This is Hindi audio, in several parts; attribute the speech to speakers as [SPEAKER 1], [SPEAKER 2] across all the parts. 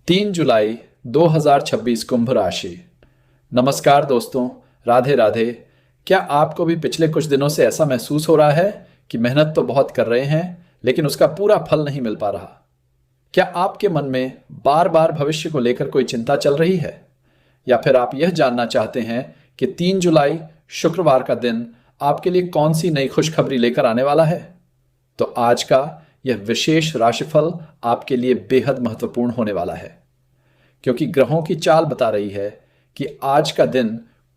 [SPEAKER 1] 3 जुलाई 2026 कुंभ राशि। नमस्कार दोस्तों, राधे राधे। क्या आपको भी पिछले कुछ दिनों से ऐसा महसूस हो रहा है कि मेहनत तो बहुत कर रहे हैं लेकिन उसका पूरा फल नहीं मिल पा रहा? क्या आपके मन में बार बार भविष्य को लेकर कोई चिंता चल रही है? या फिर आप यह जानना चाहते हैं कि 3 जुलाई शुक्रवार का दिन आपके लिए कौन सी नई खुशखबरी लेकर आने वाला है? तो आज का यह विशेष राशिफल आपके लिए बेहद महत्वपूर्ण होने वाला है, क्योंकि ग्रहों की चाल बता रही है कि आज का दिन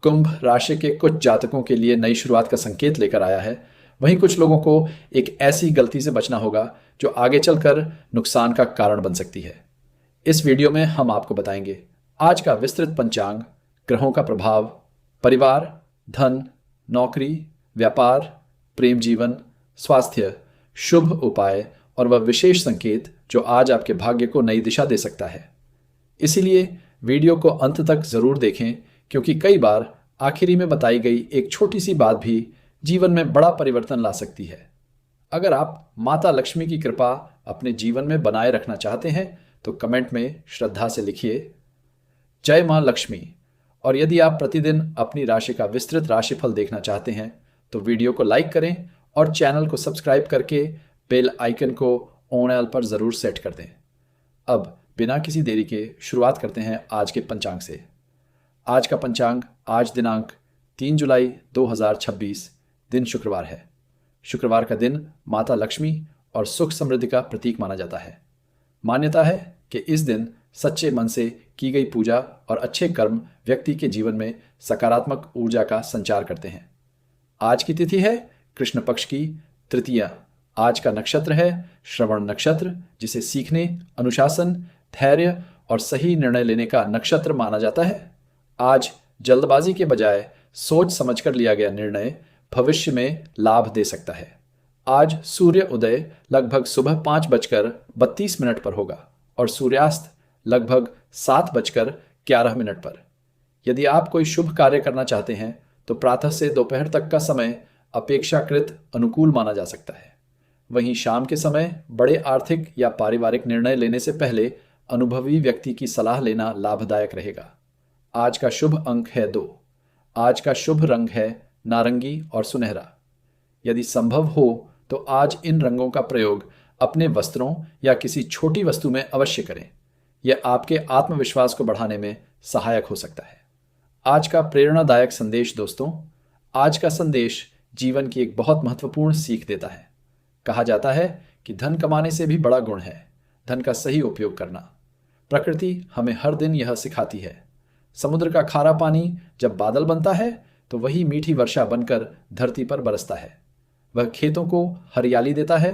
[SPEAKER 1] कुंभ राशि के कुछ जातकों के लिए नई शुरुआत का संकेत लेकर आया है। वहीं कुछ लोगों को एक ऐसी गलती से बचना होगा जो आगे चलकर नुकसान का कारण बन सकती है। इस वीडियो में हम आपको बताएंगे आज का विस्तृत पंचांग, ग्रहों का प्रभाव, परिवार, धन, नौकरी, व्यापार, प्रेम जीवन, स्वास्थ्य, शुभ उपाय और वह विशेष संकेत जो आज आपके भाग्य को नई दिशा दे सकता है। इसीलिए वीडियो को अंत तक जरूर देखें, क्योंकि कई बार आखिरी में बताई गई एक छोटी सी बात भी जीवन में बड़ा परिवर्तन ला सकती है। अगर आप माता लक्ष्मी की कृपा अपने जीवन में बनाए रखना चाहते हैं तो कमेंट में श्रद्धा से लिखिए जय मां लक्ष्मी। और यदि आप प्रतिदिन अपनी राशि का विस्तृत राशिफल देखना चाहते हैं तो वीडियो को लाइक करें और चैनल को सब्सक्राइब करके बेल आइकन को ऑन ऑल पर जरूर सेट कर दें। अब बिना किसी देरी के शुरुआत करते हैं आज के पंचांग से। आज का पंचांग आज दिनांक 3 जुलाई 2026 दिन शुक्रवार है। शुक्रवार का दिन माता लक्ष्मी और सुख समृद्धि का प्रतीक माना जाता है। मान्यता है कि इस दिन सच्चे मन से की गई पूजा और अच्छे कर्म व्यक्ति के जीवन में सकारात्मक ऊर्जा का संचार करते हैं। आज की तिथि है कृष्ण पक्ष की तृतीया। आज का नक्षत्र है श्रवण नक्षत्र, जिसे सीखने, अनुशासन, धैर्य और सही निर्णय लेने का नक्षत्र माना जाता है। आज जल्दबाजी के बजाय सोच समझकर लिया गया निर्णय भविष्य में लाभ दे सकता है। आज सूर्य उदय लगभग सुबह 5:32 पर होगा और सूर्यास्त लगभग 7:11 पर। यदि आप कोई शुभ कार्य करना चाहते हैं तो प्रातः से दोपहर तक का समय अपेक्षाकृत अनुकूल माना जा सकता है। वहीं शाम के समय बड़े आर्थिक या पारिवारिक निर्णय लेने से पहले अनुभवी व्यक्ति की सलाह लेना लाभदायक रहेगा। आज का शुभ अंक है 2। आज का शुभ रंग है नारंगी और सुनहरा। यदि संभव हो तो आज इन रंगों का प्रयोग अपने वस्त्रों या किसी छोटी वस्तु में अवश्य करें। यह आपके आत्मविश्वास को बढ़ाने में सहायक हो सकता है। आज का प्रेरणादायक संदेश दोस्तों, आज का संदेश जीवन की एक बहुत महत्वपूर्ण सीख देता है। कहा जाता है कि धन कमाने से भी बड़ा गुण है धन का सही उपयोग करना। प्रकृति हमें हर दिन यह सिखाती है। समुद्र का खारा पानी जब बादल बनता है तो वही मीठी वर्षा बनकर धरती पर बरसता है। वह खेतों को हरियाली देता है,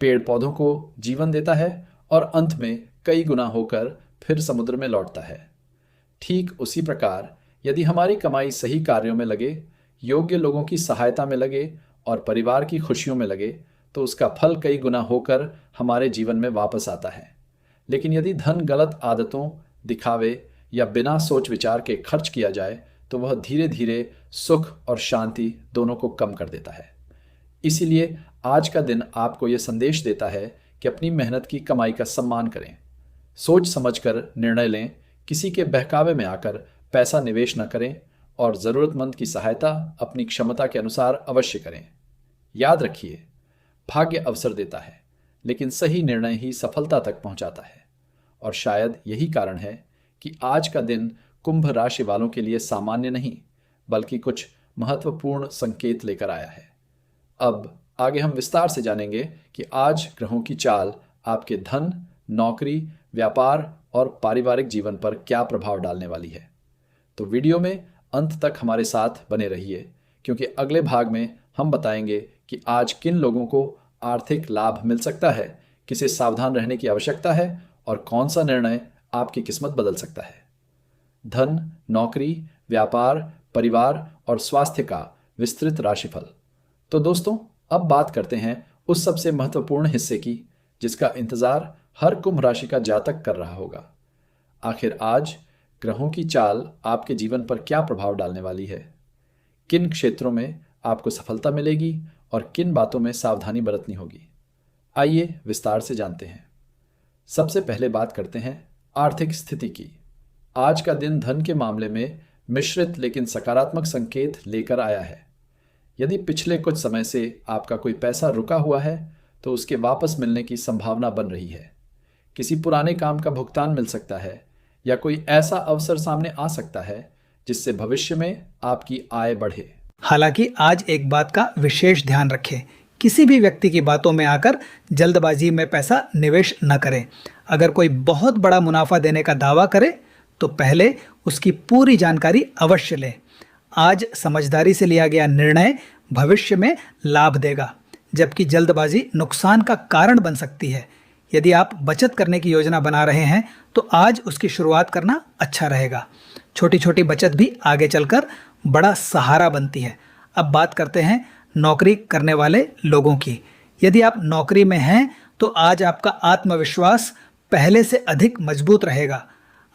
[SPEAKER 1] पेड़ पौधों को जीवन देता है और अंत में कई गुना होकर फिर समुद्र में लौटता है। ठीक उसी प्रकार यदि हमारी कमाई सही कार्यों में लगे, योग्य लोगों की सहायता में लगे और परिवार की खुशियों में लगे तो उसका फल कई गुना होकर हमारे जीवन में वापस आता है। लेकिन यदि धन गलत आदतों, दिखावे या बिना सोच विचार के खर्च किया जाए तो वह धीरे धीरे सुख और शांति दोनों को कम कर देता है। इसीलिए आज का दिन आपको यह संदेश देता है कि अपनी मेहनत की कमाई का सम्मान करें, सोच समझकर निर्णय लें, किसी के बहकावे में आकर पैसा निवेश न करें और ज़रूरतमंद की सहायता अपनी क्षमता के अनुसार अवश्य करें। याद रखिए, भाग्य अवसर देता है लेकिन सही निर्णय ही सफलता तक पहुंचाता है। और शायद यही कारण है कि आज का दिन कुंभ राशि वालों के लिए सामान्य नहीं बल्कि कुछ महत्वपूर्ण संकेत लेकर आया है। अब आगे हम विस्तार से जानेंगे कि आज ग्रहों की चाल आपके धन, नौकरी, व्यापार और पारिवारिक जीवन पर क्या प्रभाव डालने वाली है। तो वीडियो में अंत तक हमारे साथ बने रहिए, क्योंकि अगले भाग में हम बताएंगे कि आज किन लोगों को आर्थिक लाभ मिल सकता है, किसे सावधान रहने की आवश्यकता है और कौन सा निर्णय आपकी किस्मत बदल सकता है। धन, नौकरी, व्यापार, परिवार और स्वास्थ्य का विस्तृत राशिफल। तो दोस्तों, अब बात करते हैं उस सबसे महत्वपूर्ण हिस्से की जिसका इंतजार हर कुंभ राशि का जातक कर रहा होगा। आखिर आज ग्रहों की चाल आपके जीवन पर क्या प्रभाव डालने वाली है, किन क्षेत्रों में आपको सफलता मिलेगी और किन बातों में सावधानी बरतनी होगी। आइए विस्तार से जानते हैं। सबसे पहले बात करते हैं आर्थिक स्थिति की। आज का दिन धन के मामले में मिश्रित लेकिन सकारात्मक संकेत लेकर आया है। यदि पिछले कुछ समय से आपका कोई पैसा रुका हुआ है तो उसके वापस मिलने की संभावना बन रही है। किसी पुराने काम का भुगतान मिल सकता है या कोई ऐसा अवसर सामने आ सकता है जिससे भविष्य में आपकी आय बढ़े।
[SPEAKER 2] हालांकि आज एक बात का विशेष ध्यान रखें, किसी भी व्यक्ति की बातों में आकर जल्दबाजी में पैसा निवेश न करें। अगर कोई बहुत बड़ा मुनाफा देने का दावा करे तो पहले उसकी पूरी जानकारी अवश्य लें। आज समझदारी से लिया गया निर्णय भविष्य में लाभ देगा, जबकि जल्दबाजी नुकसान का कारण बन सकती है। यदि आप बचत करने की योजना बना रहे हैं तो आज उसकी शुरुआत करना अच्छा रहेगा। छोटी छोटी बचत भी आगे चलकर बड़ा सहारा बनती है। अब बात करते हैं नौकरी करने वाले लोगों की। यदि आप नौकरी में हैं तो आज आपका आत्मविश्वास पहले से अधिक मजबूत रहेगा।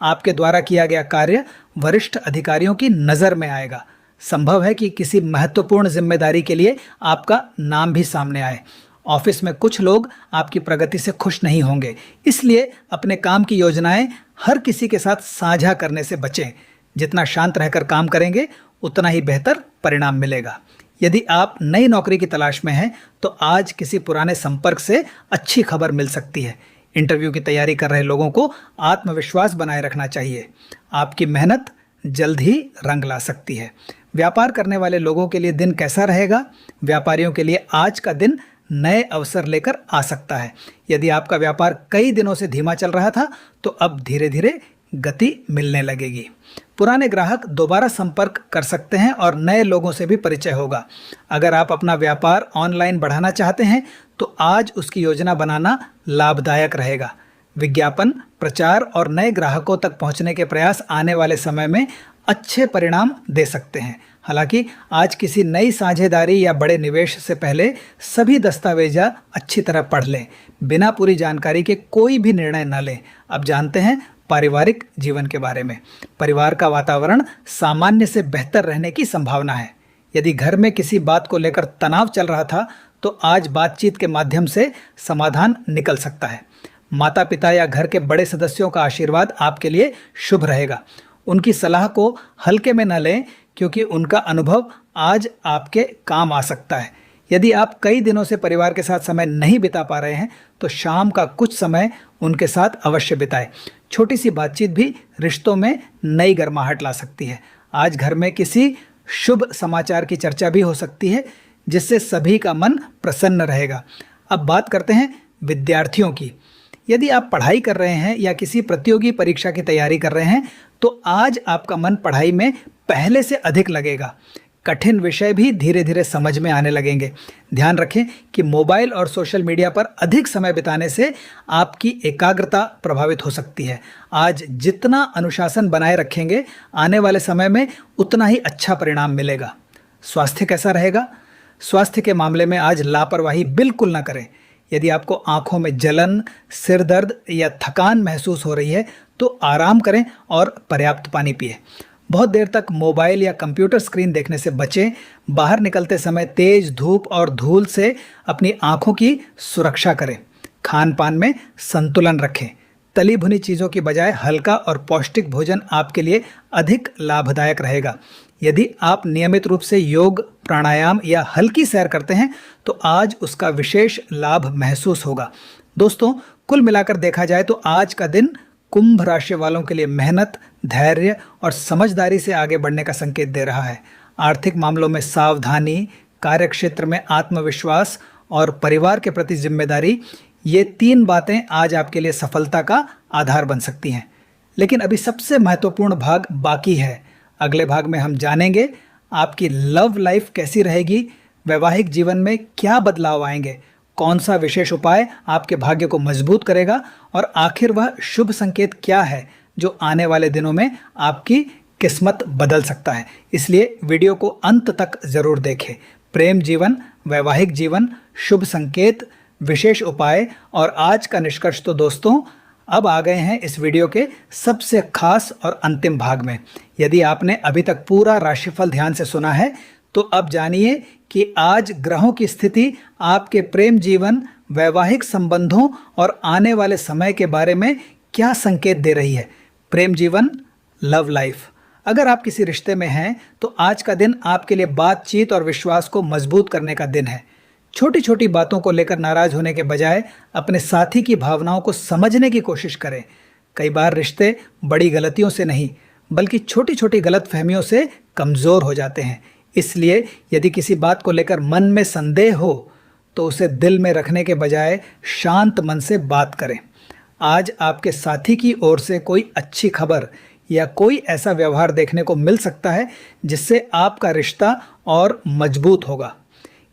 [SPEAKER 2] आपके द्वारा किया गया कार्य वरिष्ठ अधिकारियों की नज़र में आएगा। संभव है कि किसी महत्वपूर्ण जिम्मेदारी के लिए आपका नाम भी सामने आए। ऑफिस में कुछ लोग आपकी प्रगति से खुश नहीं होंगे, इसलिए अपने काम की योजनाएं हर किसी के साथ साझा करने से बचें। जितना शांत रहकर काम करेंगे उतना ही बेहतर परिणाम मिलेगा। यदि आप नई नौकरी की तलाश में हैं तो आज किसी पुराने संपर्क से अच्छी खबर मिल सकती है। इंटरव्यू की तैयारी कर रहे लोगों को आत्मविश्वास बनाए रखना चाहिए। आपकी मेहनत जल्द ही रंग ला सकती है। व्यापार करने वाले लोगों के लिए दिन कैसा रहेगा? व्यापारियों के लिए आज का दिन नए अवसर लेकर आ सकता है। यदि आपका व्यापार कई दिनों से धीमा चल रहा था तो अब धीरे धीरे गति मिलने लगेगी। पुराने ग्राहक दोबारा संपर्क कर सकते हैं और नए लोगों से भी परिचय होगा। अगर आप अपना व्यापार ऑनलाइन बढ़ाना चाहते हैं तो आज उसकी योजना बनाना लाभदायक रहेगा। विज्ञापन, प्रचार और नए ग्राहकों तक पहुंचने के प्रयास आने वाले समय में अच्छे परिणाम दे सकते हैं। हालांकि आज किसी नई साझेदारी या बड़े निवेश से पहले सभी दस्तावेजा अच्छी तरह पढ़ लें। बिना पूरी जानकारी के कोई भी निर्णय न लें। अब जानते हैं पारिवारिक जीवन के बारे में। परिवार का वातावरण सामान्य से बेहतर रहने की संभावना है। यदि घर में किसी बात को लेकर तनाव चल रहा था तो आज बातचीत के माध्यम से समाधान निकल सकता है। माता पिता या घर के बड़े सदस्यों का आशीर्वाद आपके लिए शुभ रहेगा। उनकी सलाह को हल्के में न लें क्योंकि उनका अनुभव आज आपके काम आ सकता है। यदि आप कई दिनों से परिवार के साथ समय नहीं बिता पा रहे हैं तो शाम का कुछ समय उनके साथ अवश्य बिताएं। छोटी सी बातचीत भी रिश्तों में नई गर्माहट ला सकती है। आज घर में किसी शुभ समाचार की चर्चा भी हो सकती है जिससे सभी का मन प्रसन्न रहेगा। अब बात करते हैं विद्यार्थियों की। यदि आप पढ़ाई कर रहे हैं या किसी प्रतियोगी परीक्षा की तैयारी कर रहे हैं तो आज आपका मन पढ़ाई में पहले से अधिक लगेगा। कठिन विषय भी धीरे धीरे समझ में आने लगेंगे। ध्यान रखें कि मोबाइल और सोशल मीडिया पर अधिक समय बिताने से आपकी एकाग्रता प्रभावित हो सकती है। आज जितना अनुशासन बनाए रखेंगे आने वाले समय में उतना ही अच्छा परिणाम मिलेगा। स्वास्थ्य कैसा रहेगा? स्वास्थ्य के मामले में आज लापरवाही बिल्कुल ना करें। यदि आपको आंखों में जलन, सिर दर्द या थकान महसूस हो रही है तो आराम करें और पर्याप्त पानी पिएं। बहुत देर तक मोबाइल या कंप्यूटर स्क्रीन देखने से बचें। बाहर निकलते समय तेज धूप और धूल से अपनी आंखों की सुरक्षा करें। खान पान में संतुलन रखें। तली भुनी चीज़ों की बजाय हल्का और पौष्टिक भोजन आपके लिए अधिक लाभदायक रहेगा। यदि आप नियमित रूप से योग, प्राणायाम या हल्की सैर करते हैं तो आज उसका विशेष लाभ महसूस होगा। दोस्तों, कुल मिलाकर देखा जाए तो आज का दिन कुंभ राशि वालों के लिए मेहनत, धैर्य और समझदारी से आगे बढ़ने का संकेत दे रहा है। आर्थिक मामलों में सावधानी, कार्यक्षेत्र में आत्मविश्वास और परिवार के प्रति जिम्मेदारी, ये 3 बातें आज आपके लिए सफलता का आधार बन सकती हैं। लेकिन अभी सबसे महत्वपूर्ण भाग बाकी है। अगले भाग में हम जानेंगे आपकी लव लाइफ कैसी रहेगी, वैवाहिक जीवन में क्या बदलाव आएंगे, कौन सा विशेष उपाय आपके भाग्य को मजबूत करेगा और आखिर वह शुभ संकेत क्या है जो आने वाले दिनों में आपकी किस्मत बदल सकता है। इसलिए वीडियो को अंत तक ज़रूर देखें। प्रेम जीवन, वैवाहिक जीवन, शुभ संकेत, विशेष उपाय और आज का निष्कर्ष तो दोस्तों अब आ गए हैं इस वीडियो के सबसे खास और अंतिम भाग में। यदि आपने अभी तक पूरा राशिफल ध्यान से सुना है तो अब जानिए कि आज ग्रहों की स्थिति आपके प्रेम जीवन, वैवाहिक संबंधों और आने वाले समय के बारे में क्या संकेत दे रही है? प्रेम जीवन, लव लाइफ। अगर आप किसी रिश्ते में हैं तो आज का दिन आपके लिए बातचीत और विश्वास को मजबूत करने का दिन है। छोटी छोटी बातों को लेकर नाराज होने के बजाय अपने साथी की भावनाओं को समझने की कोशिश करें। कई बार रिश्ते बड़ी गलतियों से नहीं बल्कि छोटी छोटी गलतफहमियों से कमज़ोर हो जाते हैं। इसलिए यदि किसी बात को लेकर मन में संदेह हो तो उसे दिल में रखने के बजाय शांत मन से बात करें। आज आपके साथी की ओर से कोई अच्छी खबर या कोई ऐसा व्यवहार देखने को मिल सकता है जिससे आपका रिश्ता और मजबूत होगा।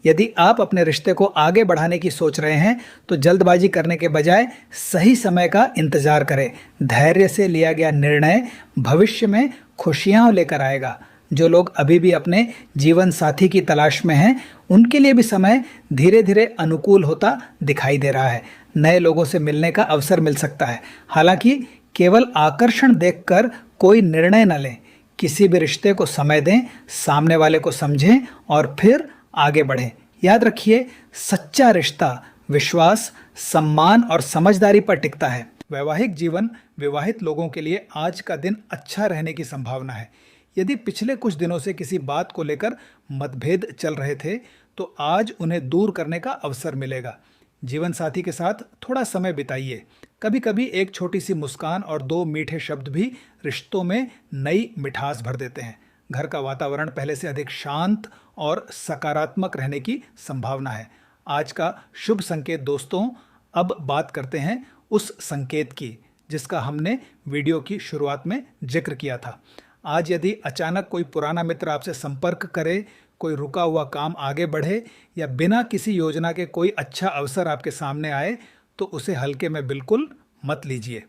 [SPEAKER 2] यदि आप अपने रिश्ते को आगे बढ़ाने की सोच रहे हैं तो जल्दबाजी करने के बजाय सही समय का इंतज़ार करें। धैर्य से लिया गया निर्णय भविष्य में खुशियाँ लेकर आएगा। जो लोग अभी भी अपने जीवन साथी की तलाश में हैं उनके लिए भी समय धीरे धीरे अनुकूल होता दिखाई दे रहा है। नए लोगों से मिलने का अवसर मिल सकता है। हालांकि केवल आकर्षण देखकर कोई निर्णय न लें। किसी भी रिश्ते को समय दें, सामने वाले को समझें और फिर आगे बढ़ें। याद रखिए, सच्चा रिश्ता विश्वास, सम्मान और समझदारी पर टिकता है। वैवाहिक जीवन विवाहित लोगों के लिए आज का दिन अच्छा रहने की संभावना है। यदि पिछले कुछ दिनों से किसी बात को लेकर मतभेद चल रहे थे तो आज उन्हें दूर करने का अवसर मिलेगा। जीवन साथी के साथ थोड़ा समय बिताइए। कभी कभी एक छोटी सी मुस्कान और 2 मीठे शब्द भी रिश्तों में नई मिठास भर देते हैं। घर का वातावरण पहले से अधिक शांत और सकारात्मक रहने की संभावना है। आज का शुभ संकेत दोस्तों, अब बात करते हैं उस संकेत की जिसका हमने वीडियो की शुरुआत में जिक्र किया था। आज यदि अचानक कोई पुराना मित्र आपसे संपर्क करे, कोई रुका हुआ काम आगे बढ़े या बिना किसी योजना के कोई अच्छा अवसर आपके सामने आए तो उसे हल्के में बिल्कुल मत लीजिए।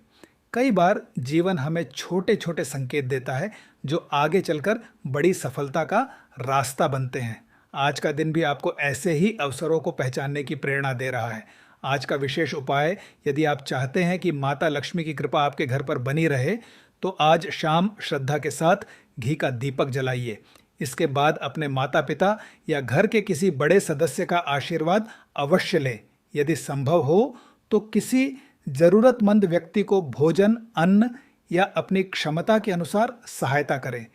[SPEAKER 2] कई बार जीवन हमें छोटे छोटे संकेत देता है जो आगे चलकर बड़ी सफलता का रास्ता बनते हैं। आज का दिन भी आपको ऐसे ही अवसरों को पहचानने की प्रेरणा दे रहा है। आज का विशेष उपाय, यदि आप चाहते हैं कि माता लक्ष्मी की कृपा आपके घर पर बनी रहे तो आज शाम श्रद्धा के साथ घी का दीपक जलाइए। इसके बाद अपने माता पिता या घर के किसी बड़े सदस्य का आशीर्वाद अवश्य लें। यदि संभव हो तो किसी ज़रूरतमंद व्यक्ति को भोजन, अन्न या अपनी क्षमता के अनुसार सहायता करें।